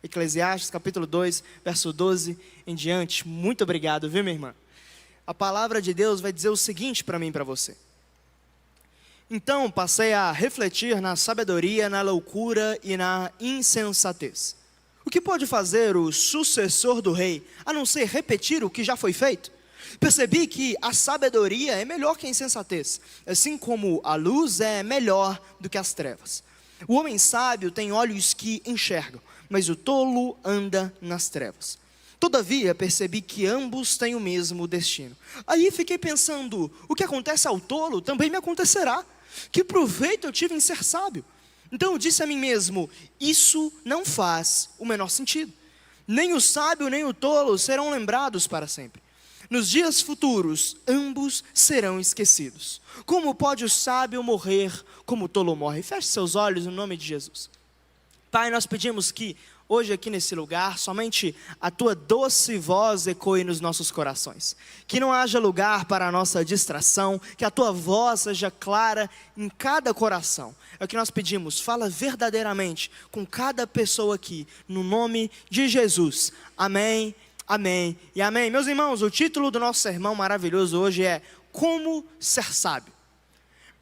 Eclesiastes capítulo 2, verso 12 em diante. Muito obrigado, viu, minha irmã? A palavra de Deus vai dizer o seguinte para mim e para você. Então passei a refletir na sabedoria, na loucura e na insensatez. O que pode fazer o sucessor do rei, a não ser repetir o que já foi feito? Percebi que a sabedoria é melhor que a insensatez, assim como a luz é melhor do que as trevas. O homem sábio tem olhos que enxergam, mas o tolo anda nas trevas. Todavia percebi que ambos têm o mesmo destino. Aí fiquei pensando, o que acontece ao tolo também me acontecerá. Que proveito eu tive em ser sábio? Então eu disse a mim mesmo, isso não faz o menor sentido. Nem o sábio nem o tolo serão lembrados para sempre. Nos dias futuros, ambos serão esquecidos. Como pode o sábio morrer como o tolo morre? Feche seus olhos no nome de Jesus. Pai, nós pedimos que hoje aqui nesse lugar, somente a Tua doce voz ecoe nos nossos corações. Que não haja lugar para a nossa distração, que a Tua voz seja clara em cada coração. É o que nós pedimos, fala verdadeiramente com cada pessoa aqui, no nome de Jesus. Amém, amém e amém. Meus irmãos, o título do nosso sermão maravilhoso hoje é Como Ser Sábio.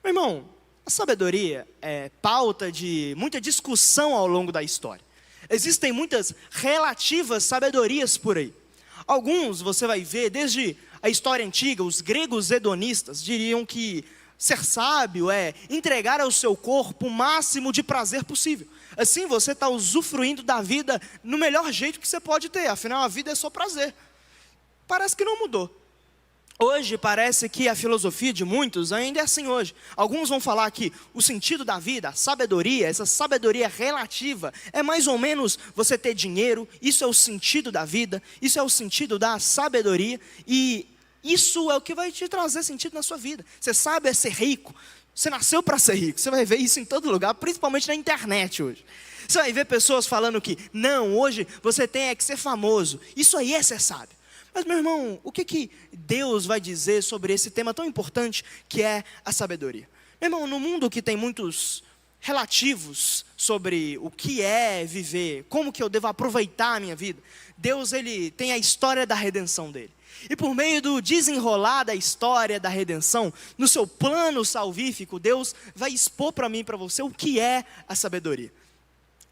Meu irmão, a sabedoria é pauta de muita discussão ao longo da história. Existem muitas relativas sabedorias por aí. Alguns você vai ver, desde a história antiga, os gregos hedonistas diriam que ser sábio é entregar ao seu corpo o máximo de prazer possível. Assim você está usufruindo da vida no melhor jeito que você pode ter, afinal a vida é só prazer. Parece que não mudou. Hoje parece que a filosofia de muitos ainda é assim hoje. Alguns vão falar que o sentido da vida, a sabedoria, essa sabedoria relativa, é mais ou menos você ter dinheiro, isso é o sentido da vida, isso é o sentido da sabedoria, e isso é o que vai te trazer sentido na sua vida. Você sabe é ser rico, você nasceu para ser rico, você vai ver isso em todo lugar, principalmente na internet hoje. Você vai ver pessoas falando que, não, hoje você tem que ser famoso, isso aí é ser sábio. Mas, meu irmão, o que Deus vai dizer sobre esse tema tão importante que é a sabedoria? Meu irmão, no mundo que tem muitos relativos sobre o que é viver, como que eu devo aproveitar a minha vida, Deus, Ele tem a história da redenção dele. E por meio do desenrolar da história da redenção, no seu plano salvífico, Deus vai expor para mim e para você o que é a sabedoria.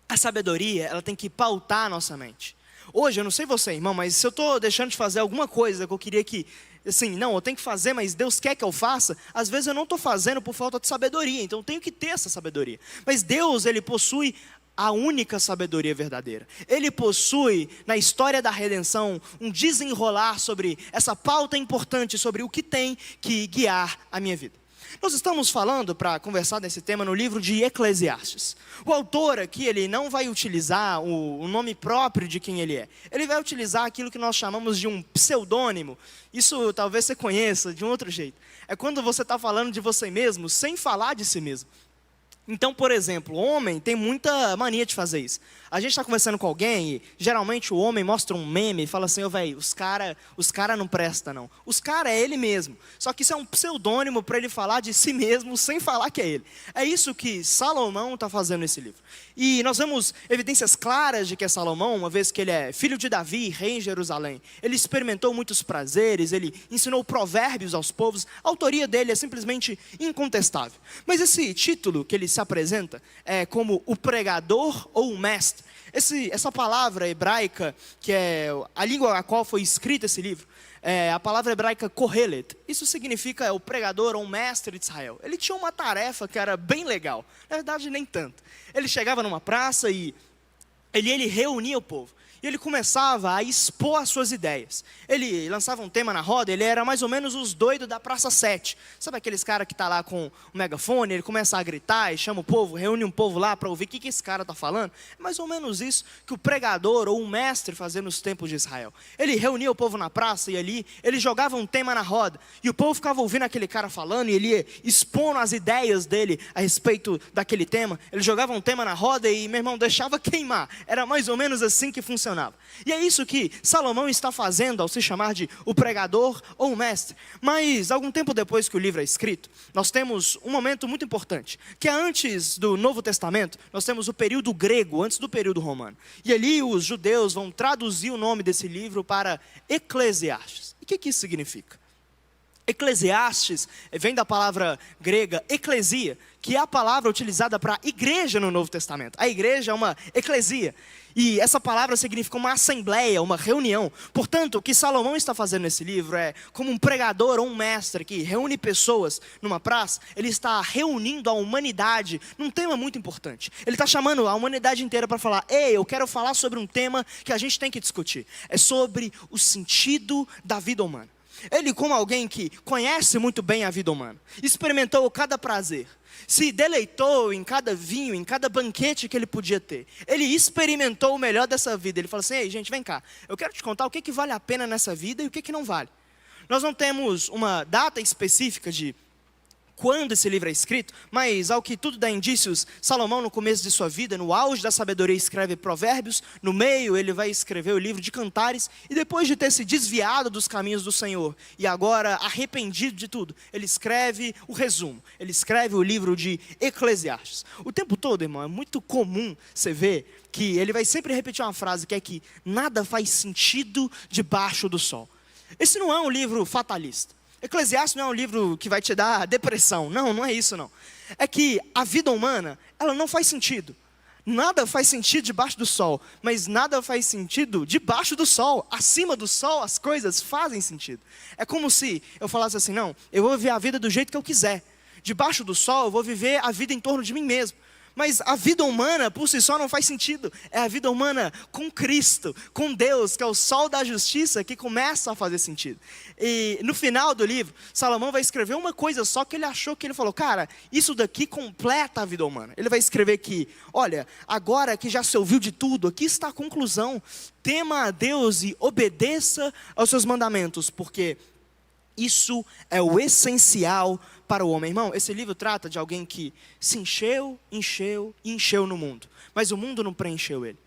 A sabedoria, ela tem que pautar a nossa mente. Hoje, eu não sei você, irmão, mas se eu estou deixando de fazer alguma coisa que eu queria que, assim, não, eu tenho que fazer, mas Deus quer que eu faça, às vezes eu não estou fazendo por falta de sabedoria, então eu tenho que ter essa sabedoria. Mas Deus, Ele possui a única sabedoria verdadeira. Ele possui, na história da redenção, um desenrolar sobre essa pauta importante, sobre o que tem que guiar a minha vida. Nós estamos falando, para conversar nesse tema, no livro de Eclesiastes. O autor aqui, ele não vai utilizar o nome próprio de quem ele é. Ele vai utilizar aquilo que nós chamamos de um pseudônimo. Isso talvez você conheça de um outro jeito. É quando você está falando de você mesmo, sem falar de si mesmo. Então, por exemplo, o homem tem muita mania de fazer isso. A gente está conversando com alguém e geralmente o homem mostra um meme e fala assim, ô velho, os cara não presta não. Os cara é ele mesmo. Só que isso é um pseudônimo para ele falar de si mesmo sem falar que é ele. É isso que Salomão está fazendo nesse livro. E nós vemos evidências claras de que é Salomão, uma vez que ele é filho de Davi, rei em Jerusalém. Ele experimentou muitos prazeres, ele ensinou provérbios aos povos. A autoria dele é simplesmente incontestável. Mas esse título que ele se apresenta é como o pregador ou o mestre. Essa palavra hebraica, que é a língua a qual foi escrito esse livro, é a palavra hebraica kohelet. Isso significa o pregador ou o mestre de Israel. Ele tinha uma tarefa que era bem legal. Na verdade, nem tanto. Ele chegava numa praça e ele reunia o povo. E ele começava a expor as suas ideias. Ele lançava um tema na roda, ele era mais ou menos os doidos da Praça 7. Sabe aqueles caras que tá lá com o megafone, ele começa a gritar e chama o povo, reúne um povo lá para ouvir o que esse cara está falando? É mais ou menos isso que o pregador ou o mestre fazia nos tempos de Israel. Ele reunia o povo na praça e ali ele jogava um tema na roda. E o povo ficava ouvindo aquele cara falando e ele ia expondo as ideias dele a respeito daquele tema. Ele jogava um tema na roda e, meu irmão, deixava queimar. Era mais ou menos assim que funcionava direcionava. E é isso que Salomão está fazendo ao se chamar de o pregador ou o mestre. Mas, algum tempo depois que o livro é escrito, nós temos um momento muito importante, que é antes do Novo Testamento, nós temos o período grego, antes do período romano. E ali os judeus vão traduzir o nome desse livro para Eclesiastes. E o que isso significa? Eclesiastes vem da palavra grega eclesia, que é a palavra utilizada para igreja no Novo Testamento. A igreja é uma eclesia, e essa palavra significa uma assembleia, uma reunião. Portanto, o que Salomão está fazendo nesse livro é, como um pregador ou um mestre que reúne pessoas numa praça, ele está reunindo a humanidade num tema muito importante. Ele está chamando a humanidade inteira para falar: ei, eu quero falar sobre um tema que a gente tem que discutir. É sobre o sentido da vida humana. Ele, como alguém que conhece muito bem a vida humana, experimentou cada prazer, se deleitou em cada vinho, em cada banquete que ele podia ter. Ele experimentou o melhor dessa vida. Ele falou assim: ei, gente, vem cá, eu quero te contar o que vale a pena nessa vida e o que não vale. Nós não temos uma data específica de quando esse livro é escrito, mas ao que tudo dá indícios, Salomão no começo de sua vida, no auge da sabedoria, escreve Provérbios, no meio ele vai escrever o livro de Cantares, e depois de ter se desviado dos caminhos do Senhor, e agora arrependido de tudo, ele escreve o resumo, ele escreve o livro de Eclesiastes. O tempo todo, irmão, é muito comum você ver que ele vai sempre repetir uma frase que é que nada faz sentido debaixo do sol. Esse não é um livro fatalista. Eclesiastes não é um livro que vai te dar depressão. Não, não é isso não. É que a vida humana, ela não faz sentido. Nada faz sentido debaixo do sol, mas nada faz sentido debaixo do sol. Acima do sol as coisas fazem sentido. É como se eu falasse assim: não, eu vou viver a vida do jeito que eu quiser. Debaixo do sol eu vou viver a vida em torno de mim mesmo. Mas a vida humana por si só não faz sentido. É a vida humana com Cristo, com Deus, que é o sol da justiça, que começa a fazer sentido. E no final do livro, Salomão vai escrever uma coisa só que ele achou, que ele falou: cara, isso daqui completa a vida humana. Ele vai escrever que, olha, agora que já se ouviu de tudo, aqui está a conclusão: tema a Deus e obedeça aos seus mandamentos, porque isso é o essencial para o homem. Irmão, esse livro trata de alguém que se encheu e encheu no mundo, mas o mundo não preencheu ele.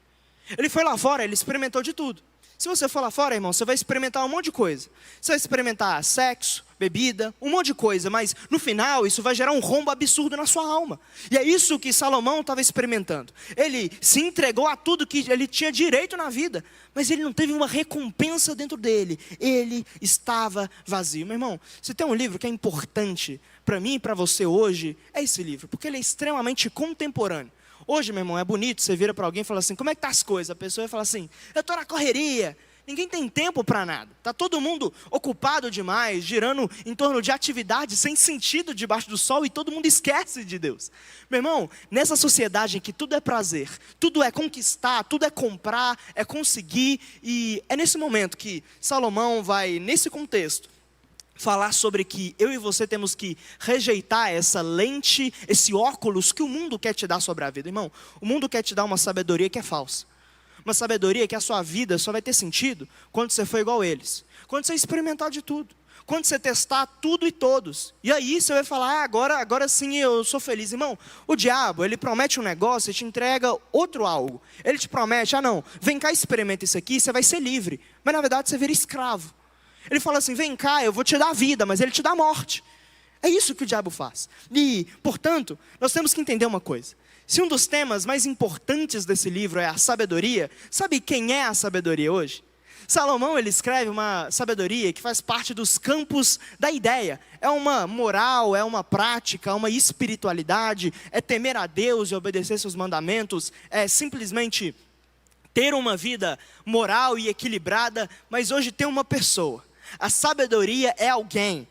Ele foi lá fora, ele experimentou de tudo. Se você for lá fora, irmão, você vai experimentar um monte de coisa. Você vai experimentar sexo, bebida, um monte de coisa, mas no final isso vai gerar um rombo absurdo na sua alma. E é isso que Salomão estava experimentando. Ele se entregou a tudo que ele tinha direito na vida, mas ele não teve uma recompensa dentro dele. Ele estava vazio. Meu irmão, se tem um livro que é importante para mim e para você hoje, é esse livro, porque ele é extremamente contemporâneo. Hoje, meu irmão, é bonito, você vira para alguém e fala assim: como é que tá as coisas? A pessoa vai falar assim: eu estou na correria. Ninguém tem tempo para nada. Está todo mundo ocupado demais, girando em torno de atividades sem sentido debaixo do sol, e todo mundo esquece de Deus. Meu irmão, nessa sociedade em que tudo é prazer, tudo é conquistar, tudo é comprar, é conseguir, e é nesse momento que Salomão vai, nesse contexto, falar sobre que eu e você temos que rejeitar essa lente, esse óculos que o mundo quer te dar sobre a vida. Irmão, o mundo quer te dar uma sabedoria que é falsa. Uma sabedoria que a sua vida só vai ter sentido quando você for igual a eles. Quando você experimentar de tudo. Quando você testar tudo e todos. E aí você vai falar: agora sim eu sou feliz. Irmão, o diabo, ele promete um negócio e te entrega outro algo. Ele te promete: não, vem cá, experimenta isso aqui, você vai ser livre. Mas na verdade você vira escravo. Ele fala assim: vem cá, eu vou te dar vida, mas ele te dá morte. É isso que o diabo faz. E, portanto, nós temos que entender uma coisa. Se um dos temas mais importantes desse livro é a sabedoria, sabe quem é a sabedoria hoje? Salomão, ele escreve uma sabedoria que faz parte dos campos da ideia. É uma moral, é uma prática, é uma espiritualidade, é temer a Deus e obedecer seus mandamentos, é simplesmente ter uma vida moral e equilibrada. Mas hoje tem uma pessoa. A sabedoria é alguém.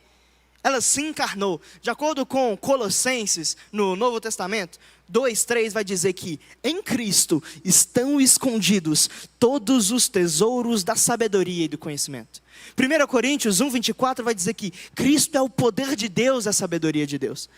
Ela se encarnou. De acordo com Colossenses, no Novo Testamento, 2:3 vai dizer que em Cristo estão escondidos todos os tesouros da sabedoria e do conhecimento. 1 Coríntios 1:24 vai dizer que Cristo é o poder de Deus, a sabedoria de Deus.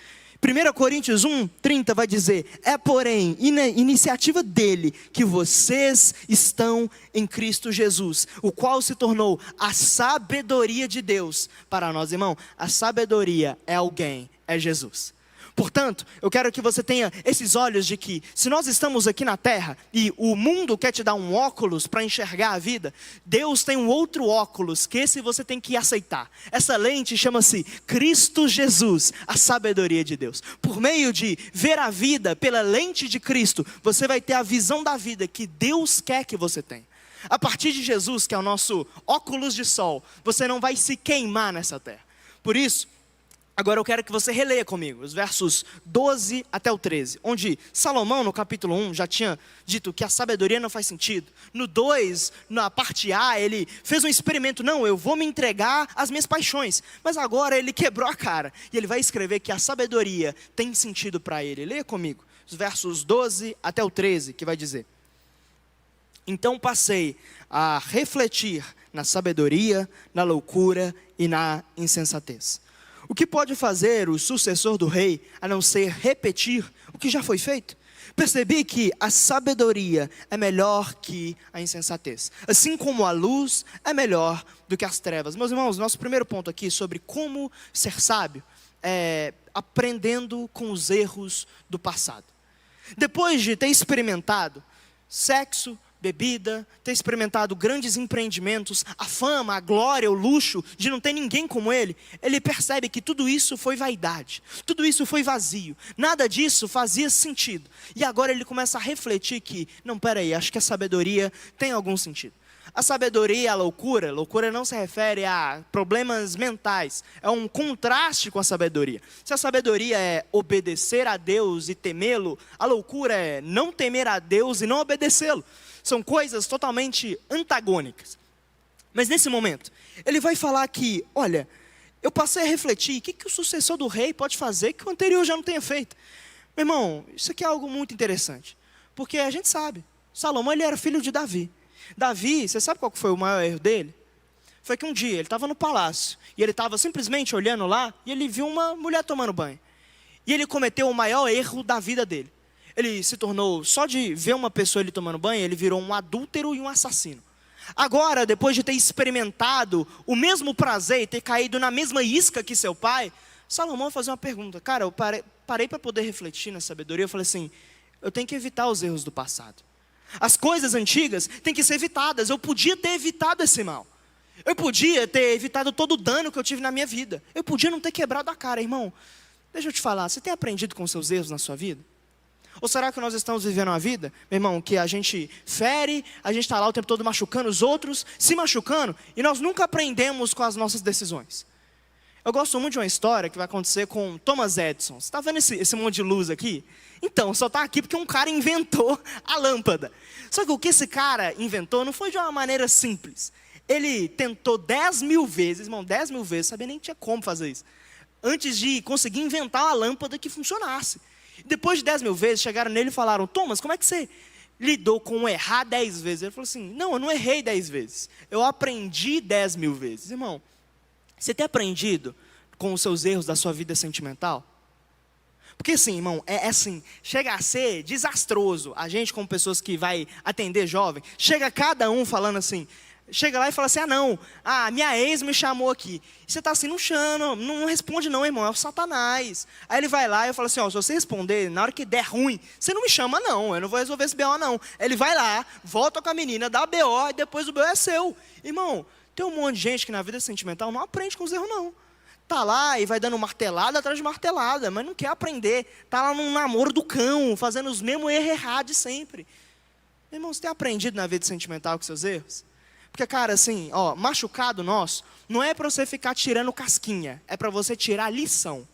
1 Coríntios 1:30 vai dizer: é porém iniciativa dele que vocês estão em Cristo Jesus, o qual se tornou a sabedoria de Deus para nós. Irmão, a sabedoria é alguém, é Jesus. Portanto, eu quero que você tenha esses olhos de que, se nós estamos aqui na terra e o mundo quer te dar um óculos para enxergar a vida, Deus tem um outro óculos que esse você tem que aceitar. Essa lente chama-se Cristo Jesus, a sabedoria de Deus. Por meio de ver a vida pela lente de Cristo, você vai ter a visão da vida que Deus quer que você tenha. A partir de Jesus, que é o nosso óculos de sol, você não vai se queimar nessa terra. Por isso, agora eu quero que você releia comigo os versos 12 até o 13, onde Salomão, no capítulo 1, já tinha dito que a sabedoria não faz sentido. No 2, na parte A, ele fez um experimento. Não, eu vou me entregar às minhas paixões. Mas agora ele quebrou a cara. E ele vai escrever que a sabedoria tem sentido para ele. Leia comigo os versos 12 até o 13, que vai dizer: então passei a refletir na sabedoria, na loucura e na insensatez. O que pode fazer o sucessor do rei, a não ser repetir o que já foi feito? Percebi que a sabedoria é melhor que a insensatez, assim como a luz é melhor do que as trevas. Meus irmãos, nosso primeiro ponto aqui sobre como ser sábio é aprendendo com os erros do passado. Depois de ter experimentado sexo, bebida, ter experimentado grandes empreendimentos, a fama, a glória, o luxo de não ter ninguém como ele, ele percebe que tudo isso foi vaidade, tudo isso foi vazio, nada disso fazia sentido. E agora ele começa a refletir que, não, peraí, acho que a sabedoria tem algum sentido. A sabedoria e a loucura não se refere a problemas mentais, é um contraste com a sabedoria. Se a sabedoria é obedecer a Deus e temê-lo, a loucura é não temer a Deus e não obedecê-lo. São coisas totalmente antagônicas. Mas nesse momento, ele vai falar que, olha, eu passei a refletir, o que o sucessor do rei pode fazer que o anterior já não tenha feito? Meu irmão, isso aqui é algo muito interessante, porque a gente sabe, Salomão ele era filho de Davi. Davi, você sabe qual foi o maior erro dele? Foi que um dia ele estava no palácio, e ele estava simplesmente olhando lá, e ele viu uma mulher tomando banho. E ele cometeu o maior erro da vida dele. Ele se tornou, só de ver uma pessoa ele tomando banho, ele virou um adúltero e um assassino. Agora, depois de ter experimentado o mesmo prazer e ter caído na mesma isca que seu pai, Salomão vai fazer uma pergunta. Cara, eu parei para poder refletir na sabedoria, eu falei assim, eu tenho que evitar os erros do passado. As coisas antigas têm que ser evitadas. Eu podia ter evitado esse mal. Eu podia ter evitado todo o dano que eu tive na minha vida. Eu podia não ter quebrado a cara, irmão. Deixa eu te falar, você tem aprendido com seus erros na sua vida? Ou será que nós estamos vivendo uma vida, meu irmão, que a gente fere, a gente está lá o tempo todo machucando os outros, se machucando, e nós nunca aprendemos com as nossas decisões? Eu gosto muito de uma história que vai acontecer com Thomas Edison. Você está vendo esse monte de luz aqui? Então, só está aqui porque um cara inventou a lâmpada. Só que o que esse cara inventou não foi de uma maneira simples. Ele tentou 10.000 vezes, irmão, 10.000 vezes, sabia nem que tinha como fazer isso, antes de conseguir inventar uma lâmpada que funcionasse. Depois de 10.000 vezes, chegaram nele e falaram, Thomas, como é que você lidou com errar 10 vezes? Ele falou assim, não, eu não errei 10 vezes, eu aprendi 10.000 vezes. Irmão, você tem aprendido com os seus erros da sua vida sentimental? Porque assim, irmão, é assim, chega a ser desastroso. A gente, como pessoas que vai atender jovem, chega cada um falando assim, chega lá e fala assim, minha ex me chamou aqui. E você está assim, não responde não, irmão, é o Satanás. Aí ele vai lá e eu falo assim, se você responder, na hora que der ruim, você não me chama não, eu não vou resolver esse BO não. Ele vai lá, volta com a menina, dá BO e depois o BO é seu. Irmão, tem um monte de gente que na vida sentimental não aprende com os erros não. Está lá e vai dando martelada atrás de martelada, mas não quer aprender. Está lá num namoro do cão, fazendo os mesmos erros errados de sempre. Meu irmão, você tem aprendido na vida sentimental com seus erros? Porque, cara, assim, machucado nosso, não é para você ficar tirando casquinha, é para você tirar a lição.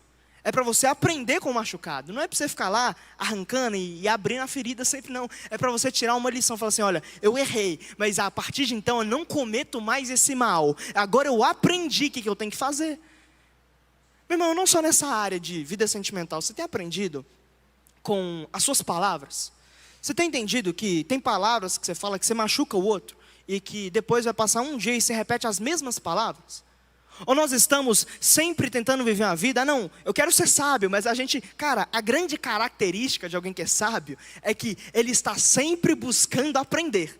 É para você aprender com o machucado. Não é para você ficar lá arrancando e abrindo a ferida sempre, não. É para você tirar uma lição, falar assim, olha, eu errei, mas a partir de então eu não cometo mais esse mal. Agora eu aprendi o que eu tenho que fazer. Meu irmão, não só nessa área de vida sentimental, você tem aprendido com as suas palavras? Você tem entendido que tem palavras que você fala que você machuca o outro e que depois vai passar um dia e você repete as mesmas palavras? Ou nós estamos sempre tentando viver uma vida, não, eu quero ser sábio, mas a gente, cara, a grande característica de alguém que é sábio é que ele está sempre buscando aprender.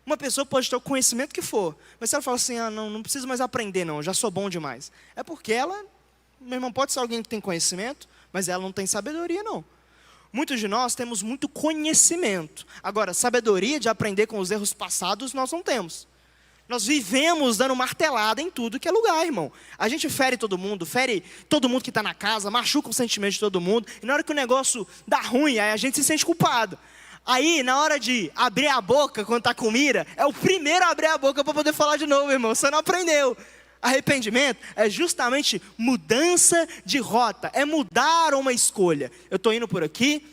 Uma pessoa pode ter o conhecimento que for, mas se ela fala assim, não preciso mais aprender não, eu já sou bom demais. É porque ela, meu irmão, pode ser alguém que tem conhecimento, mas ela não tem sabedoria não. Muitos de nós temos muito conhecimento. Agora, sabedoria de aprender com os erros passados, nós não temos. Nós vivemos dando martelada em tudo que é lugar, irmão. A gente fere todo mundo que está na casa, machuca o sentimento de todo mundo. E na hora que o negócio dá ruim, aí a gente se sente culpado. Aí, na hora de abrir a boca, quando está com mira, é o primeiro a abrir a boca para poder falar de novo, irmão. Você não aprendeu. Arrependimento é justamente mudança de rota, é mudar uma escolha. Eu estou indo por aqui,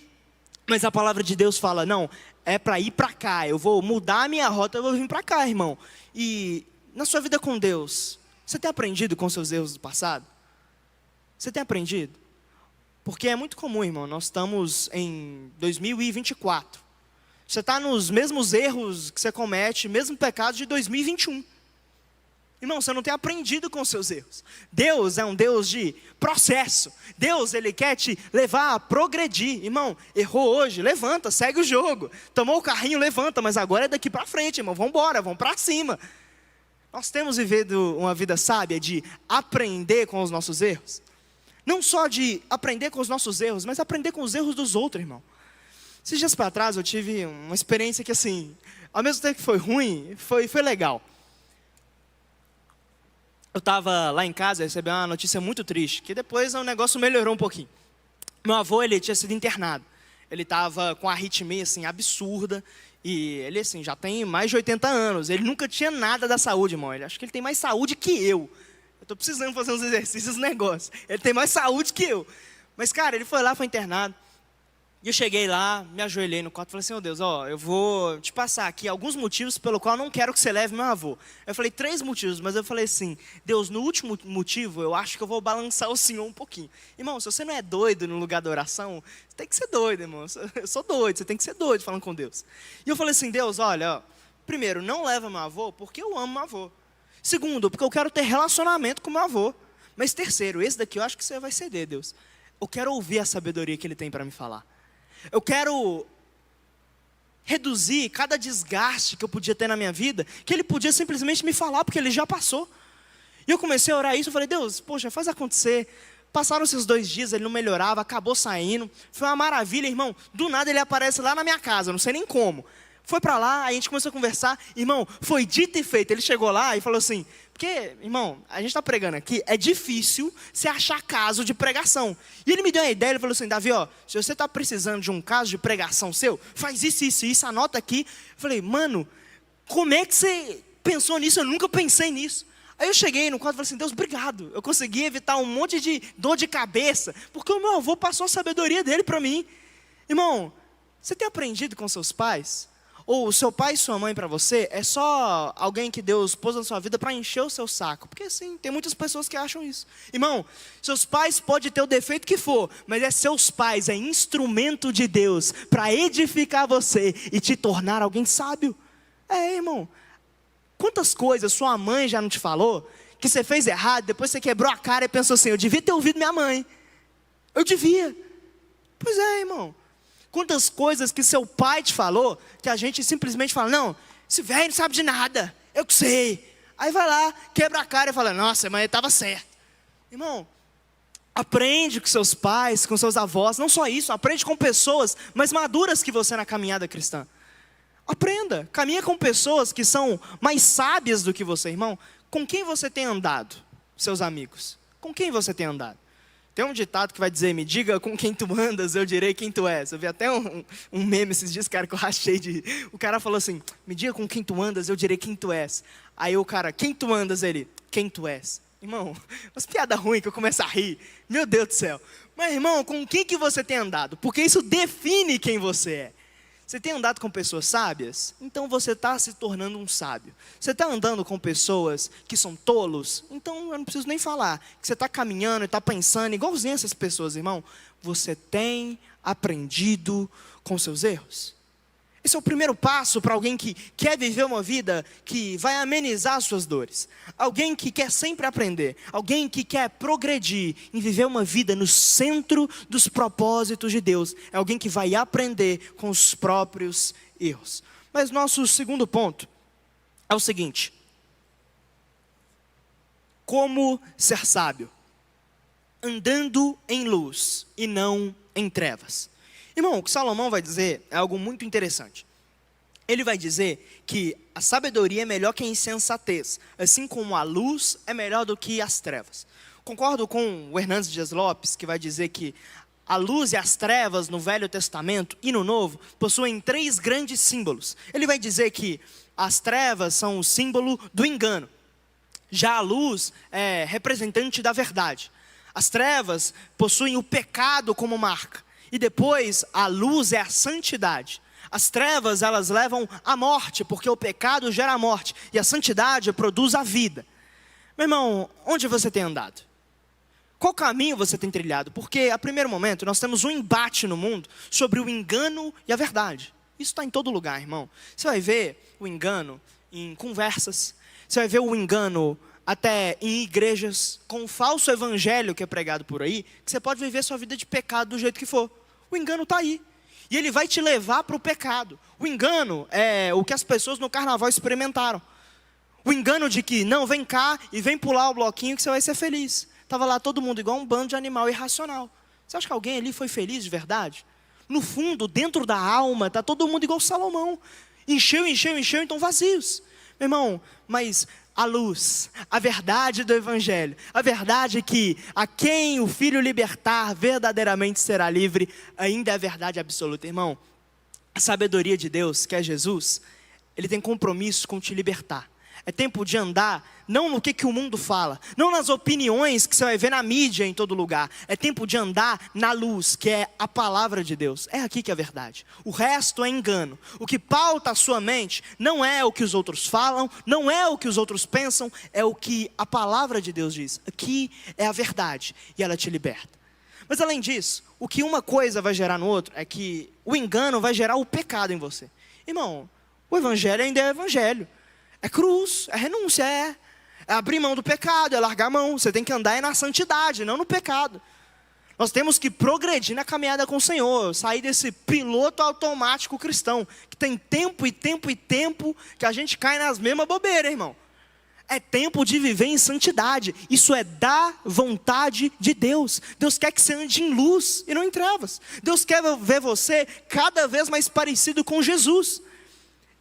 mas a palavra de Deus fala, não, é para ir para cá, eu vou mudar a minha rota, eu vou vir para cá, irmão. E na sua vida com Deus, você tem aprendido com seus erros do passado? Você tem aprendido? Porque é muito comum, irmão, nós estamos em 2024. Você está nos mesmos erros que você comete, mesmo pecados de 2021. Irmão, você não tem aprendido com os seus erros. Deus é um Deus de processo. Deus, Ele quer te levar a progredir. Irmão, errou hoje, levanta, segue o jogo. Tomou o carrinho, levanta, mas agora é daqui para frente, irmão. Vamos embora, vamos para cima. Nós temos vivido uma vida sábia de aprender com os nossos erros. Não só de aprender com os nossos erros, mas aprender com os erros dos outros, irmão. Esses dias para trás eu tive uma experiência que assim, ao mesmo tempo que foi ruim, foi legal. Eu estava lá em casa, recebi uma notícia muito triste, que depois o negócio melhorou um pouquinho. Meu avô, ele tinha sido internado. Ele estava com arritmia, assim, absurda. E ele, assim, já tem mais de 80 anos. Ele nunca tinha nada da saúde, irmão. Acho que ele tem mais saúde que eu. Eu estou precisando fazer uns exercícios, negócios. Ele tem mais saúde que eu. Mas, cara, ele foi lá, foi internado. E eu cheguei lá, me ajoelhei no quarto e falei assim, Deus, eu vou te passar aqui alguns motivos pelo qual eu não quero que você leve meu avô. Eu falei 3 motivos, mas eu falei assim, Deus, no último motivo, eu acho que eu vou balançar o Senhor um pouquinho. Irmão, se você não é doido no lugar da oração, você tem que ser doido, irmão. Eu sou doido, você tem que ser doido falando com Deus. E eu falei assim, Deus, olha, primeiro, não leva meu avô porque eu amo meu avô. Segundo, porque eu quero ter relacionamento com meu avô. Mas terceiro, esse daqui eu acho que você vai ceder, Deus. Eu quero ouvir a sabedoria que Ele tem para me falar. Eu quero reduzir cada desgaste que eu podia ter na minha vida, que Ele podia simplesmente me falar, porque Ele já passou. E eu comecei a orar isso, eu falei, Deus, poxa, faz acontecer. Passaram esses 2 dias, ele não melhorava, acabou saindo. Foi uma maravilha, irmão. Do nada ele aparece lá na minha casa, não sei nem como. Foi para lá, aí a gente começou a conversar. Irmão, foi dito e feito. Ele chegou lá e falou assim, porque, irmão, a gente está pregando aqui, é difícil você achar caso de pregação. E ele me deu uma ideia, ele falou assim, Davi, se você está precisando de um caso de pregação seu, faz isso, anota aqui. Eu falei, mano, como é que você pensou nisso? Eu nunca pensei nisso. Aí eu cheguei no quarto e falei assim, Deus, obrigado. Eu consegui evitar um monte de dor de cabeça, porque o meu avô passou a sabedoria dele para mim. Irmão, você tem aprendido com seus pais? Ou o seu pai e sua mãe para você é só alguém que Deus pôs na sua vida para encher o seu saco? Porque assim, tem muitas pessoas que acham isso. Irmão, seus pais podem ter o defeito que for, mas seus pais é instrumento de Deus para edificar você e te tornar alguém sábio. Irmão, quantas coisas sua mãe já não te falou, que você fez errado, depois você quebrou a cara e pensou assim, eu devia ter ouvido minha mãe. Eu devia. Pois é, irmão. Quantas coisas que seu pai te falou, que a gente simplesmente fala, não, esse velho não sabe de nada, eu que sei. Aí vai lá, quebra a cara e fala, nossa, mas ele estava certo. Irmão, aprende com seus pais, com seus avós, não só isso, aprende com pessoas mais maduras que você na caminhada cristã. Aprenda, caminha com pessoas que são mais sábias do que você, irmão. Com quem você tem andado, seus amigos? Com quem você tem andado? Tem um ditado que vai dizer, me diga com quem tu andas, eu direi quem tu és. Eu vi até um meme esses dias, cara, que eu rachei de... O cara falou assim, me diga com quem tu andas, eu direi quem tu és. Aí o cara, quem tu andas? Ele, quem tu és? Irmão, umas piadas ruins que eu começo a rir. Meu Deus do céu. Mas, irmão, com quem que você tem andado? Porque isso define quem você é. Você tem andado com pessoas sábias? Então você está se tornando um sábio. Você está andando com pessoas que são tolos? Então eu não preciso nem falar. Que você está caminhando e está pensando igualzinho essas pessoas, irmão. Você tem aprendido com seus erros? Esse é o primeiro passo para alguém que quer viver uma vida que vai amenizar as suas dores. Alguém que quer sempre aprender. Alguém que quer progredir em viver uma vida no centro dos propósitos de Deus. É alguém que vai aprender com os próprios erros. Mas nosso segundo ponto é o seguinte. Como ser sábio? andando em luz e não em trevas. Irmão, o que Salomão vai dizer é algo muito interessante. Ele vai dizer que a sabedoria é melhor que a insensatez, assim como a luz é melhor do que as trevas. Concordo com o Hernandes Dias Lopes, que vai dizer que a luz e as trevas no Velho Testamento e no Novo possuem 3 grandes símbolos. Ele vai dizer que as trevas são o símbolo do engano. Já a luz é representante da verdade. As trevas possuem o pecado como marca. E depois a luz é a santidade. As trevas, elas levam à morte, porque o pecado gera a morte. E a santidade produz a vida. Meu irmão, onde você tem andado? Qual caminho você tem trilhado? Porque, a primeiro momento, nós temos um embate no mundo sobre o engano e a verdade. Isso está em todo lugar, irmão. Você vai ver o engano em conversas. Você vai ver o engano até em igrejas, com o falso evangelho que é pregado por aí, que você pode viver sua vida de pecado do jeito que for. O engano está aí. E ele vai te levar para o pecado. O engano é o que as pessoas no carnaval experimentaram. O engano de que, não, vem cá e vem pular o bloquinho que você vai ser feliz. Estava lá todo mundo igual um bando de animal irracional. Você acha que alguém ali foi feliz de verdade? No fundo, dentro da alma, está todo mundo igual Salomão. Encheu, então vazios. Meu irmão, mas a luz, a verdade do Evangelho, a verdade é que a quem o Filho libertar verdadeiramente será livre, ainda é a verdade absoluta. Irmão, a sabedoria de Deus, que é Jesus, Ele tem compromisso com te libertar. É tempo de andar, não no que o mundo fala, não nas opiniões que você vai ver na mídia em todo lugar. É tempo de andar na luz, que é a palavra de Deus. É aqui que é a verdade. O resto é engano. O que pauta a sua mente não é o que os outros falam, não é o que os outros pensam, é o que a palavra de Deus diz. Aqui é a verdade e ela te liberta. Mas além disso, o que uma coisa vai gerar no outro é que o engano vai gerar o pecado em você. Irmão, o evangelho ainda é evangelho. É cruz, é renúncia, é abrir mão do pecado, é largar a mão. Você tem que andar na santidade, não no pecado. Nós temos que progredir na caminhada com o Senhor, sair desse piloto automático cristão, que tem tempo que a gente cai nas mesmas bobeiras, irmão. É tempo de viver em santidade. Isso é da vontade de Deus. Deus quer que você ande em luz e não em trevas. Deus quer ver você cada vez mais parecido com Jesus.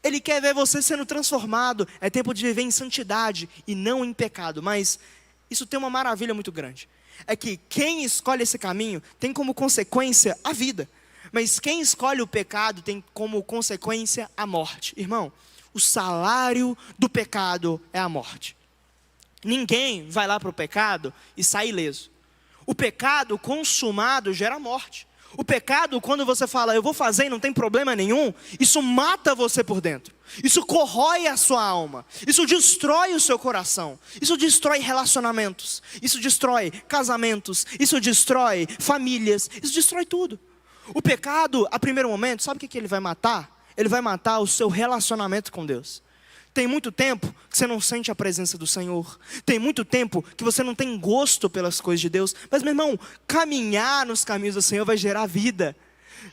Ele quer ver você sendo transformado. É tempo de viver em santidade e não em pecado. Mas isso tem uma maravilha muito grande. É que quem escolhe esse caminho tem como consequência a vida. Mas quem escolhe o pecado tem como consequência a morte. Irmão, o salário do pecado é a morte. Ninguém vai lá para o pecado e sai ileso. O pecado consumado gera morte. O pecado, quando você fala, eu vou fazer e não tem problema nenhum, isso mata você por dentro. Isso corrói a sua alma. Isso destrói o seu coração. Isso destrói relacionamentos. Isso destrói casamentos. Isso destrói famílias. Isso destrói tudo. O pecado, a primeiro momento, sabe o que ele vai matar? Ele vai matar o seu relacionamento com Deus. Tem muito tempo que você não sente a presença do Senhor. Tem muito tempo que você não tem gosto pelas coisas de Deus. Mas, meu irmão, caminhar nos caminhos do Senhor vai gerar vida.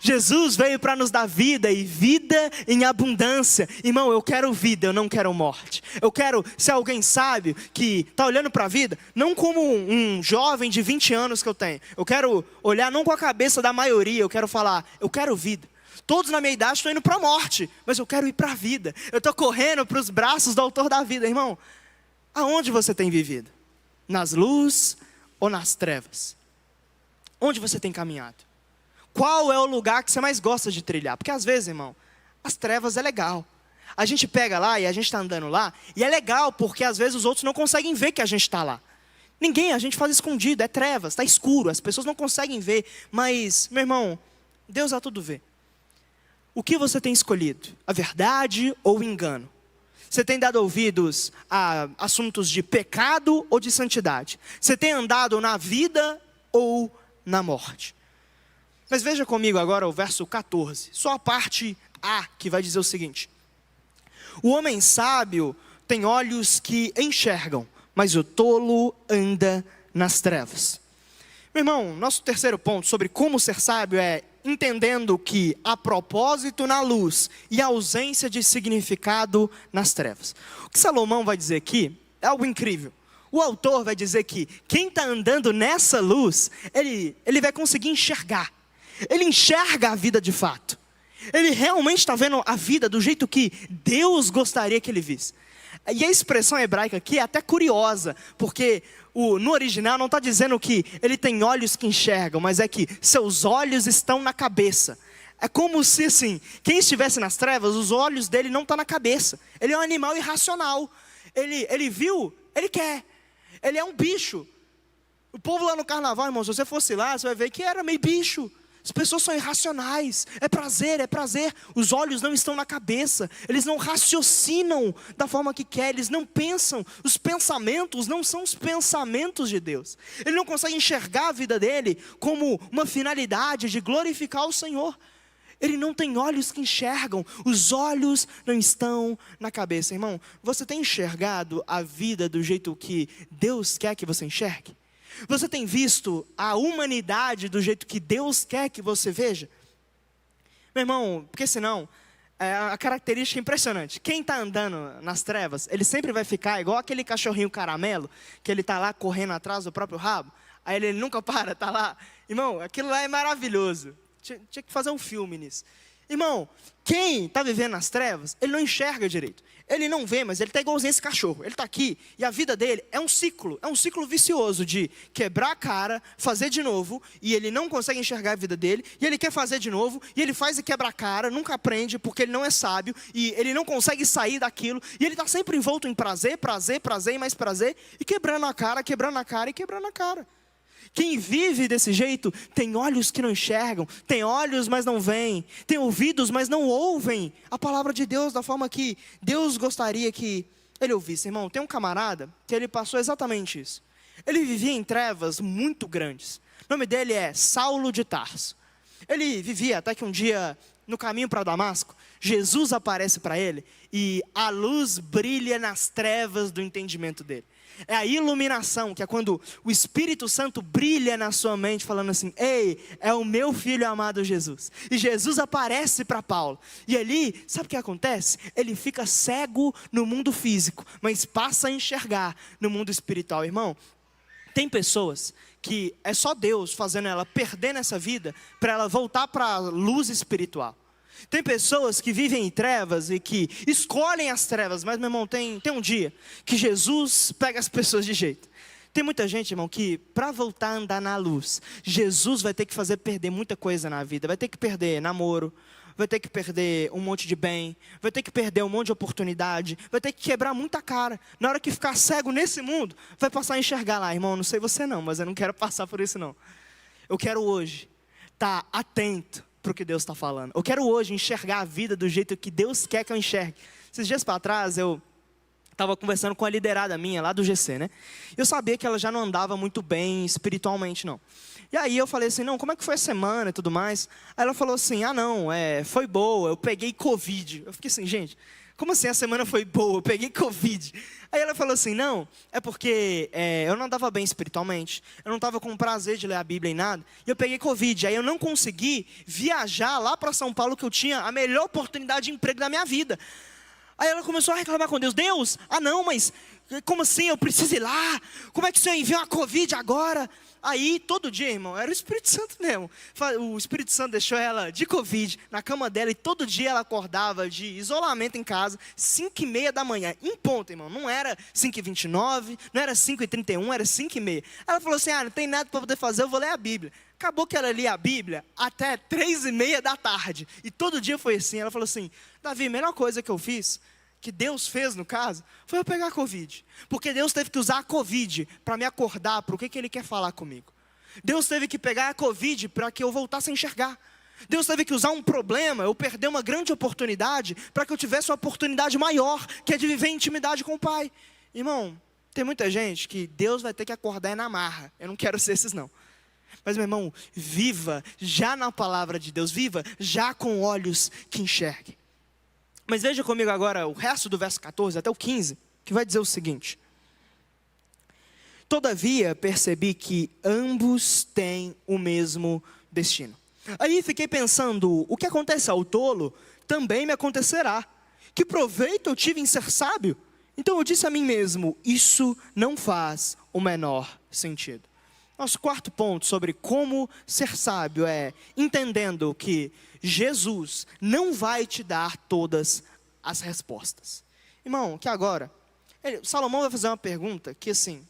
Jesus veio para nos dar vida e vida em abundância. Irmão, eu quero vida, eu não quero morte. Eu quero ser alguém sábio que está olhando para a vida, não como um jovem de 20 anos que eu tenho. Eu quero olhar não com a cabeça da maioria, eu quero falar, eu quero vida. Todos na minha idade estão indo para a morte, mas eu quero ir para a vida. Eu estou correndo para os braços do autor da vida. Irmão, aonde você tem vivido? Nas luzes ou nas trevas? Onde você tem caminhado? Qual é o lugar que você mais gosta de trilhar? Porque às vezes, irmão, as trevas é legal. A gente pega lá e a gente está andando lá, e é legal porque às vezes os outros não conseguem ver que a gente está lá. A gente faz escondido, é trevas, está escuro, as pessoas não conseguem ver. Mas, meu irmão, Deus a tudo vê. O que você tem escolhido? A verdade ou o engano? Você tem dado ouvidos a assuntos de pecado ou de santidade? Você tem andado na vida ou na morte? Mas veja comigo agora o verso 14. Só a parte A que vai dizer o seguinte. O homem sábio tem olhos que enxergam, mas o tolo anda nas trevas. Meu irmão, nosso terceiro ponto sobre como ser sábio é entendendo que há propósito na luz e ausência de significado nas trevas. O que Salomão vai dizer aqui é algo incrível. o autor vai dizer que quem está andando nessa luz, ele vai conseguir enxergar. Ele enxerga a vida de fato. Ele realmente está vendo a vida do jeito que Deus gostaria que ele visse. E a expressão hebraica aqui é até curiosa, porque no original não está dizendo que ele tem olhos que enxergam, mas é que seus olhos estão na cabeça. É como se assim, quem estivesse nas trevas, os olhos dele não estão na cabeça. Ele é um animal irracional. Ele viu, ele quer. Ele é um bicho. O povo lá no carnaval, irmão, se você fosse lá, você vai ver que era meio bicho. As pessoas são irracionais, é prazer. Os olhos não estão na cabeça, eles não raciocinam da forma que quer, eles não pensam, os pensamentos não são os pensamentos de Deus. Ele não consegue enxergar a vida dele como uma finalidade de glorificar o Senhor. Ele não tem olhos que enxergam, os olhos não estão na cabeça. Irmão, você tem enxergado a vida do jeito que Deus quer que você enxergue? Você tem visto a humanidade do jeito que Deus quer que você veja? Meu irmão, porque senão, a característica é impressionante. Quem está andando nas trevas, ele sempre vai ficar igual aquele cachorrinho caramelo, que ele está lá correndo atrás do próprio rabo, aí ele nunca para, está lá. Irmão, aquilo lá é maravilhoso. Tinha que fazer um filme nisso. Irmão, quem está vivendo nas trevas, ele não enxerga direito. Ele não vê, mas ele está igualzinho esse cachorro. Ele está aqui, e a vida dele é um ciclo vicioso de quebrar a cara, fazer de novo, e ele não consegue enxergar a vida dele, e ele quer fazer de novo, e ele faz e quebra a cara, nunca aprende, porque ele não é sábio, e ele não consegue sair daquilo, e ele está sempre envolto em prazer e mais prazer, e quebrando a cara. Quem vive desse jeito tem olhos que não enxergam, tem olhos mas não veem, tem ouvidos mas não ouvem a palavra de Deus da forma que Deus gostaria que ele ouvisse. Irmão, tem um camarada que ele passou exatamente isso. Ele vivia em trevas muito grandes. O nome dele é Saulo de Tarso. Ele vivia até que um dia, no caminho para Damasco, Jesus aparece para ele e a luz brilha nas trevas do entendimento dele. É a iluminação, que é quando o Espírito Santo brilha na sua mente, falando assim: ei, é o meu filho amado Jesus. E Jesus aparece para Paulo. E ali, sabe o que acontece? Ele fica cego no mundo físico, mas passa a enxergar no mundo espiritual. Irmão, tem pessoas que é só Deus fazendo ela perder nessa vida, para ela voltar para a luz espiritual. Tem pessoas que vivem em trevas e que escolhem as trevas, mas, meu irmão, tem um dia que Jesus pega as pessoas de jeito. Tem muita gente, irmão, que para voltar a andar na luz, Jesus vai ter que fazer perder muita coisa na vida. Vai ter que perder namoro, vai ter que perder um monte de bem, vai ter que perder um monte de oportunidade, vai ter que quebrar muita cara. Na hora que ficar cego nesse mundo, vai passar a enxergar lá. Irmão, não sei você não, mas eu não quero passar por isso não. Eu quero hoje estar atento para o que Deus está falando. Eu quero hoje enxergar a vida do jeito que Deus quer que eu enxergue. Esses dias para trás eu estava conversando com a liderada minha lá do GC, né? Eu sabia que ela já não andava muito bem espiritualmente, não. E aí eu falei assim: não, como é que foi a semana e tudo mais? Aí ela falou assim: ah não, foi boa, eu peguei Covid. Eu fiquei assim: gente, como assim a semana foi boa? Eu peguei Covid. Aí ela falou assim: não, é porque eu não andava bem espiritualmente, eu não estava com prazer de ler a Bíblia em nada, e eu peguei Covid. Aí eu não consegui viajar lá para São Paulo, que eu tinha a melhor oportunidade de emprego da minha vida. Aí ela começou a reclamar com Deus: Deus, ah não, mas como assim, eu preciso ir lá? Como é que o Senhor enviou a Covid agora? Aí, todo dia, irmão, era o Espírito Santo mesmo. O Espírito Santo deixou ela de Covid na cama dela, e todo dia ela acordava de isolamento em casa, 5h30 da manhã, em ponto, irmão. Não era 5h29, não era 5h31, era 5h30. Ela falou assim: ah, não tem nada para poder fazer, eu vou ler a Bíblia. Acabou que ela lia a Bíblia até 3h30 da tarde. E todo dia foi assim. Ela falou assim: Davi, a melhor coisa que eu fiz, que Deus fez no caso, foi eu pegar a Covid. Porque Deus teve que usar a Covid para me acordar para o que Ele quer falar comigo. Deus teve que pegar a Covid para que eu voltasse a enxergar. Deus teve que usar um problema, eu perder uma grande oportunidade, para que eu tivesse uma oportunidade maior, que é de viver em intimidade com o Pai. Irmão, tem muita gente que Deus vai ter que acordar na marra. Eu não quero ser esses não. Mas, meu irmão, viva já na palavra de Deus, viva já com olhos que enxerguem. Mas veja comigo agora o resto do verso 14 até o 15, que vai dizer o seguinte: todavia percebi que ambos têm o mesmo destino. Aí fiquei pensando: o que acontece ao tolo, também me acontecerá. Que proveito eu tive em ser sábio? Então eu disse a mim mesmo, isso não faz o menor sentido. Nosso quarto ponto sobre como ser sábio é entendendo que Jesus não vai te dar todas as respostas. Irmão, que agora, Salomão vai fazer uma pergunta que assim,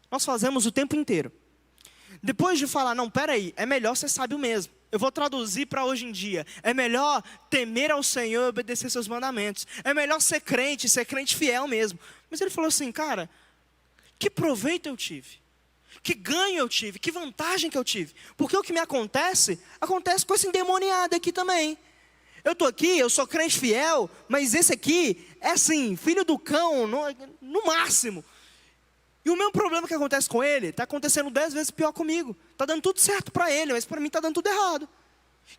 nós fazemos o tempo inteiro. Depois de falar, não, peraí, é melhor ser sábio mesmo. Eu vou traduzir para hoje em dia. É melhor temer ao Senhor e obedecer seus mandamentos. É melhor ser crente fiel mesmo. Mas ele falou assim, cara, que proveito eu tive? Que ganho eu tive? Que vantagem que eu tive? Porque o que me acontece com esse endemoniado aqui também. Eu estou aqui, eu sou crente fiel, mas esse aqui é assim, filho do cão, no máximo. E o mesmo problema que acontece com ele, está acontecendo 10 vezes pior comigo. Está dando tudo certo para ele, mas para mim está dando tudo errado.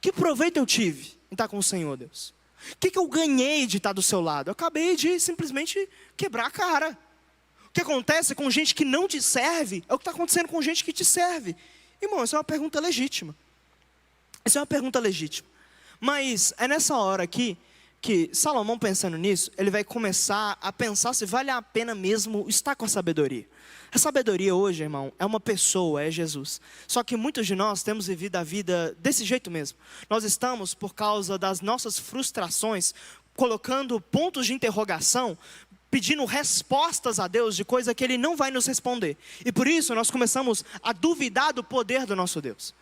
Que proveito eu tive em estar com o Senhor, Deus? O que eu ganhei de estar do seu lado? Eu acabei de simplesmente quebrar a cara. O que acontece com gente que não te serve, é o que está acontecendo com gente que te serve. Irmão, essa é uma pergunta legítima. Essa é uma pergunta legítima. Mas é nessa hora aqui, que Salomão pensando nisso, ele vai começar a pensar se vale a pena mesmo estar com a sabedoria. A sabedoria hoje, irmão, é uma pessoa, é Jesus. Só que muitos de nós temos vivido a vida desse jeito mesmo. Nós estamos, por causa das nossas frustrações, colocando pontos de interrogação, pedindo respostas a Deus de coisa que Ele não vai nos responder. E por isso nós começamos a duvidar do poder do nosso Deus.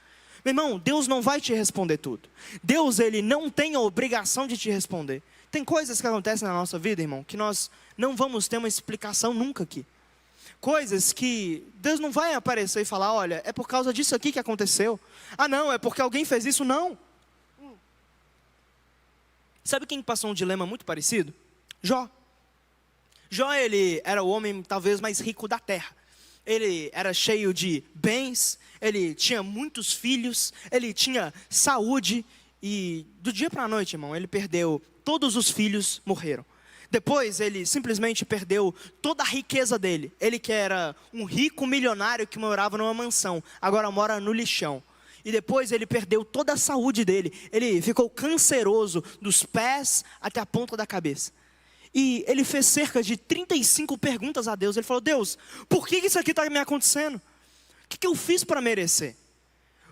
Meu irmão, Deus não vai te responder tudo. Deus, Ele não tem a obrigação de te responder. Tem coisas que acontecem na nossa vida, irmão, que nós não vamos ter uma explicação nunca aqui. Coisas que Deus não vai aparecer e falar, olha, é por causa disso aqui que aconteceu. Ah não, é porque alguém fez isso, não. Sabe quem passou um dilema muito parecido? Jó. Jó, ele era o homem talvez mais rico da terra. Ele era cheio de bens, ele tinha muitos filhos, ele tinha saúde. E do dia para a noite, irmão, ele perdeu, todos os filhos morreram. Depois ele simplesmente perdeu toda a riqueza dele. Ele que era um rico milionário que morava numa mansão, agora mora no lixão. E depois ele perdeu toda a saúde dele. Ele ficou canceroso dos pés até a ponta da cabeça. E ele fez cerca de 35 perguntas a Deus. Ele falou, Deus, por que isso aqui está me acontecendo? O que eu fiz para merecer?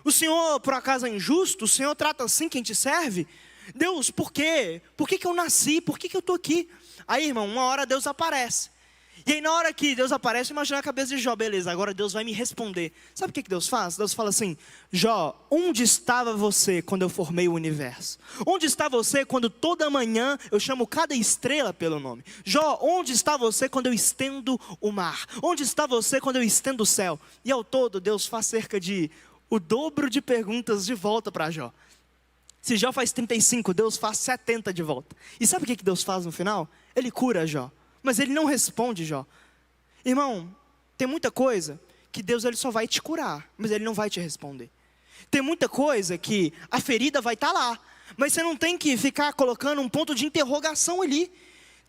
O Senhor por acaso é injusto? O Senhor trata assim quem te serve? Deus, por quê? Por que eu nasci? Por que eu estou aqui? Aí, irmão, uma hora Deus aparece. E aí na hora que Deus aparece, imagina a cabeça de Jó, beleza, agora Deus vai me responder. Sabe o que Deus faz? Deus fala assim, Jó, onde estava você quando eu formei o universo? Onde está você quando toda manhã eu chamo cada estrela pelo nome? Jó, onde está você quando eu estendo o mar? Onde está você quando eu estendo o céu? E ao todo Deus faz cerca de o dobro de perguntas de volta para Jó. Se Jó faz 35, Deus faz 70 de volta. E sabe o que Deus faz no final? Ele cura Jó. Mas ele não responde, Jó. Irmão, tem muita coisa que Deus ele só vai te curar, mas Ele não vai te responder. Tem muita coisa que a ferida vai estar lá, mas você não tem que ficar colocando um ponto de interrogação ali.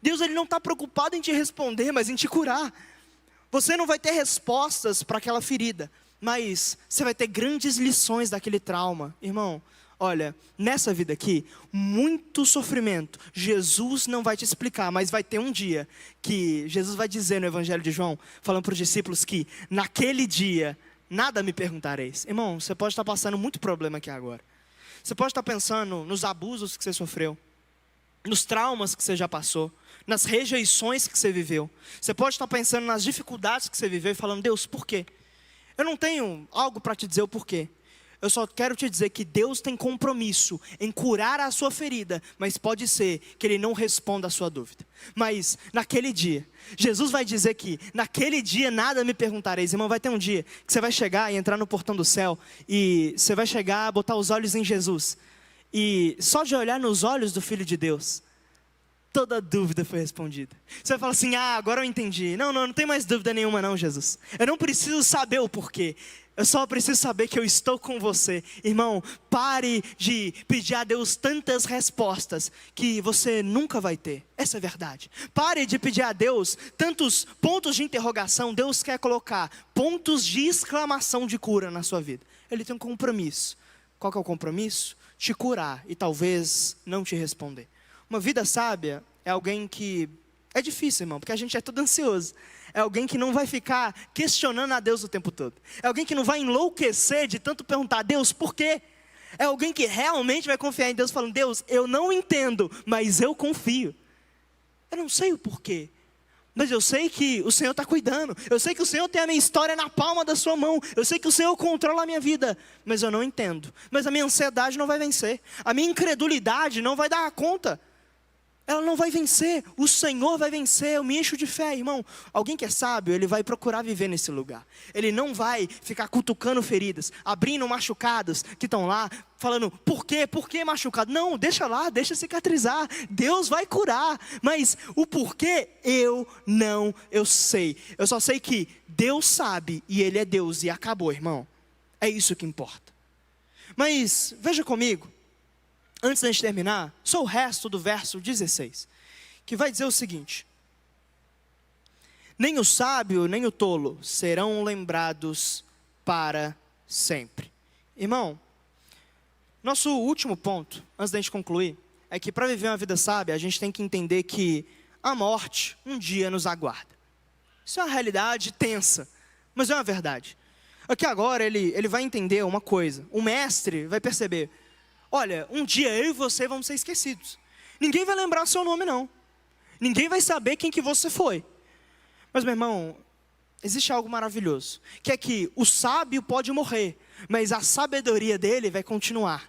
Deus ele não está preocupado em te responder, mas em te curar. Você não vai ter respostas para aquela ferida, mas você vai ter grandes lições daquele trauma. Irmão, olha, nessa vida aqui, muito sofrimento, Jesus não vai te explicar, mas vai ter um dia que Jesus vai dizer no Evangelho de João, falando para os discípulos que naquele dia, nada me perguntareis. Irmão, você pode estar passando muito problema aqui agora. Você pode estar pensando nos abusos que você sofreu, nos traumas que você já passou, nas rejeições que você viveu. Você pode estar pensando nas dificuldades que você viveu e falando, Deus, por quê? Eu não tenho algo para te dizer o porquê. Eu só quero te dizer que Deus tem compromisso em curar a sua ferida, mas pode ser que Ele não responda a sua dúvida. Mas naquele dia, Jesus vai dizer que naquele dia nada me perguntareis. Irmão, vai ter um dia que você vai chegar e entrar no portão do céu e você vai chegar, botar os olhos em Jesus. E só de olhar nos olhos do Filho de Deus, toda dúvida foi respondida. Você vai falar assim, agora eu entendi. Não tem mais dúvida nenhuma não, Jesus. Eu não preciso saber o porquê. Eu só preciso saber que eu estou com você. Irmão, pare de pedir a Deus tantas respostas que você nunca vai ter. Essa é a verdade. Pare de pedir a Deus tantos pontos de interrogação. Deus quer colocar pontos de exclamação de cura na sua vida. Ele tem um compromisso. Qual que é o compromisso? Te curar e talvez não te responder. Uma vida sábia é alguém que É difícil, irmão, porque a gente é todo ansioso. É alguém que não vai ficar questionando a Deus o tempo todo. É alguém que não vai enlouquecer de tanto perguntar a Deus por quê. É alguém que realmente vai confiar em Deus falando, Deus, eu não entendo, mas eu confio. Eu não sei o porquê, mas eu sei que o Senhor está cuidando. Eu sei que o Senhor tem a minha história na palma da sua mão. Eu sei que o Senhor controla a minha vida, mas eu não entendo. Mas a minha ansiedade não vai vencer. A minha incredulidade não vai dar conta. Ela não vai vencer, o Senhor vai vencer, eu me encho de fé, irmão. Alguém que é sábio, ele vai procurar viver nesse lugar. Ele não vai ficar cutucando feridas, abrindo machucados que estão lá, falando, por quê? Por que machucado? Não, deixa lá, deixa cicatrizar, Deus vai curar. Mas o porquê, eu sei. Eu só sei que Deus sabe e Ele é Deus e acabou, irmão. É isso que importa. Mas, veja comigo. Antes da gente terminar, só o resto do verso 16, que vai dizer o seguinte: nem o sábio, nem o tolo serão lembrados para sempre. Irmão, nosso último ponto, antes da gente concluir, é que para viver uma vida sábia, a gente tem que entender que a morte um dia nos aguarda. Isso é uma realidade tensa, mas é uma verdade. Aqui agora ele vai entender uma coisa, o mestre vai perceber, olha, um dia eu e você vamos ser esquecidos. Ninguém vai lembrar seu nome, não. Ninguém vai saber quem que você foi. Mas, meu irmão, existe algo maravilhoso, que é que o sábio pode morrer, mas a sabedoria dele vai continuar.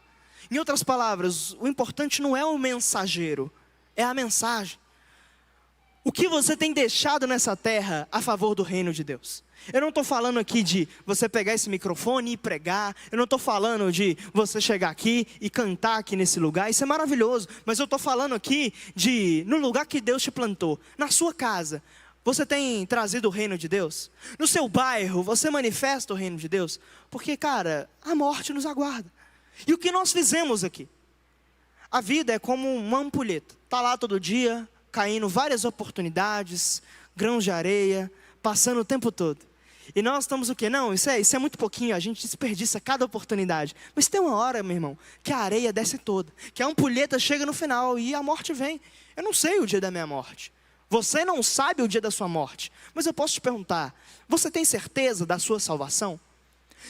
Em outras palavras, o importante não é o mensageiro, é a mensagem. O que você tem deixado nessa terra a favor do reino de Deus? Eu não estou falando aqui de você pegar esse microfone e pregar. Eu não estou falando de você chegar aqui e cantar aqui nesse lugar. Isso é maravilhoso. Mas eu estou falando aqui de, no lugar que Deus te plantou, na sua casa, você tem trazido o reino de Deus? No seu bairro, você manifesta o reino de Deus? Porque, cara, a morte nos aguarda. E o que nós fizemos aqui? A vida é como uma ampulheta. Está lá todo dia, caindo várias oportunidades, grãos de areia, passando o tempo todo. E nós estamos o quê? Não, isso é muito pouquinho, a gente desperdiça cada oportunidade. Mas tem uma hora, meu irmão, que a areia desce toda, que a ampulheta chega no final e a morte vem. Eu não sei o dia da minha morte. Você não sabe o dia da sua morte. Mas eu posso te perguntar, você tem certeza da sua salvação?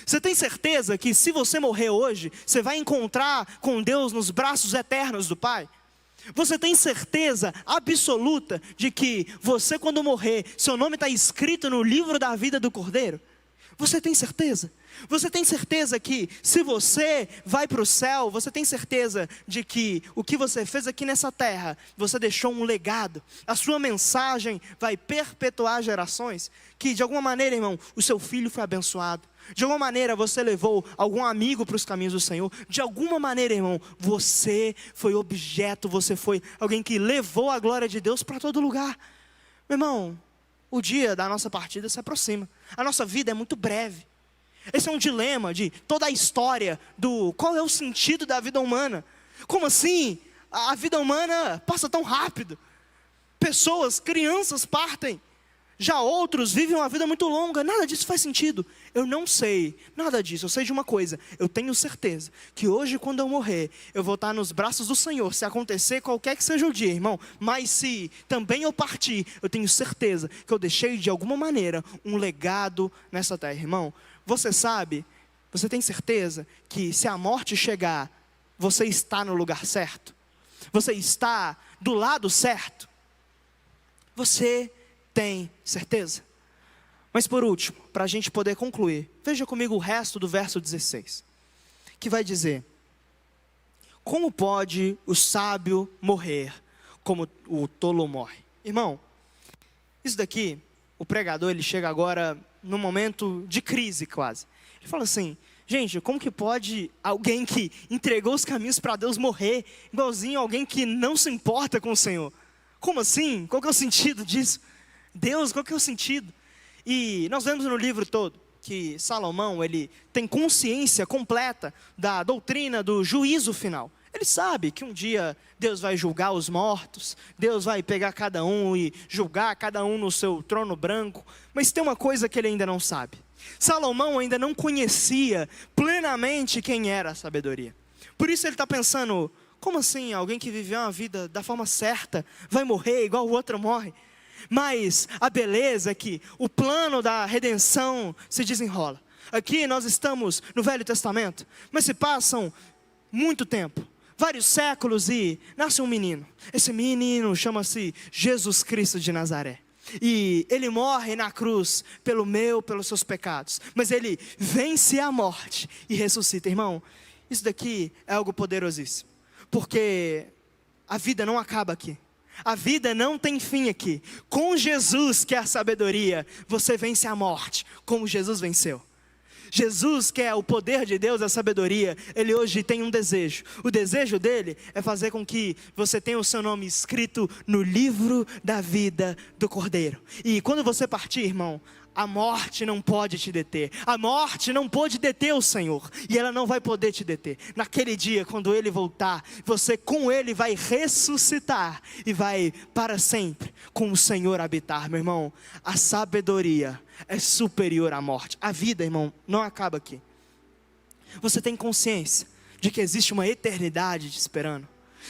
Você tem certeza que se você morrer hoje, você vai encontrar com Deus nos braços eternos do Pai? Você tem certeza absoluta de que você, quando morrer, seu nome está escrito no livro da vida do Cordeiro? Você tem certeza? Você tem certeza que se você vai para o céu, você tem certeza de que o que você fez aqui nessa terra, você deixou um legado, a sua mensagem vai perpetuar gerações, que de alguma maneira, irmão, o seu filho foi abençoado, de alguma maneira você levou algum amigo para os caminhos do Senhor, de alguma maneira, irmão, você foi objeto, você foi alguém que levou a glória de Deus para todo lugar. Meu irmão, o dia da nossa partida se aproxima, a nossa vida é muito breve. Esse é um dilema de toda a história do qual é o sentido da vida humana. Como assim? A vida humana passa tão rápido. Pessoas, crianças partem. Já outros vivem uma vida muito longa. Nada disso faz sentido. Eu não sei nada disso. Eu sei de uma coisa. Eu tenho certeza que hoje, quando eu morrer, eu vou estar nos braços do Senhor. Se acontecer qualquer que seja o dia, irmão. Mas se também eu partir, eu tenho certeza que eu deixei de alguma maneira um legado nessa terra, irmão. Você sabe, você tem certeza que se a morte chegar, você está no lugar certo? Você está do lado certo? Você tem certeza? Mas por último, para a gente poder concluir, veja comigo o resto do verso 16, que vai dizer: como pode o sábio morrer como o tolo morre? Irmão, isso daqui, o pregador, ele chega agora num momento de crise quase. Ele fala assim, gente, como que pode alguém que entregou os caminhos para Deus morrer, igualzinho alguém que não se importa com o Senhor? Como assim? Qual que é o sentido disso? Deus, qual que é o sentido? E nós vemos no livro todo que Salomão, ele tem consciência completa da doutrina do juízo final. Ele sabe que um dia Deus vai julgar os mortos, Deus vai pegar cada um e julgar cada um no seu trono branco. Mas tem uma coisa que ele ainda não sabe. Salomão ainda não conhecia plenamente quem era a sabedoria. Por isso ele está pensando, como assim alguém que viveu uma vida da forma certa vai morrer igual o outro morre? Mas a beleza é que o plano da redenção se desenrola. Aqui nós estamos no Velho Testamento, mas se passam muito tempo, vários séculos, e nasce um menino. Esse menino chama-se Jesus Cristo de Nazaré. E ele morre na cruz pelos seus pecados. Mas ele vence a morte e ressuscita. Irmão, isso daqui é algo poderosíssimo. Porque a vida não acaba aqui. A vida não tem fim aqui. Com Jesus, que é a sabedoria, você vence a morte, como Jesus venceu. Jesus, que é o poder de Deus, a sabedoria, ele hoje tem um desejo. O desejo dele é fazer com que você tenha o seu nome escrito no livro da vida do Cordeiro. E quando você partir, irmão, a morte não pode te deter. A morte não pode deter o Senhor. E ela não vai poder te deter. Naquele dia, quando Ele voltar, você com Ele vai ressuscitar. E vai para sempre com o Senhor habitar. Meu irmão, a sabedoria é superior à morte. A vida, irmão, não acaba aqui. Você tem consciência de que existe uma eternidade te esperando?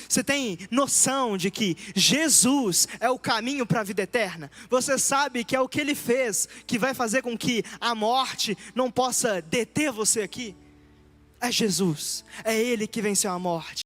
Você tem noção de que Jesus é o caminho para a vida eterna? Você sabe que é o que Ele fez que vai fazer com que a morte não possa deter você aqui? É Jesus, é Ele que venceu a morte.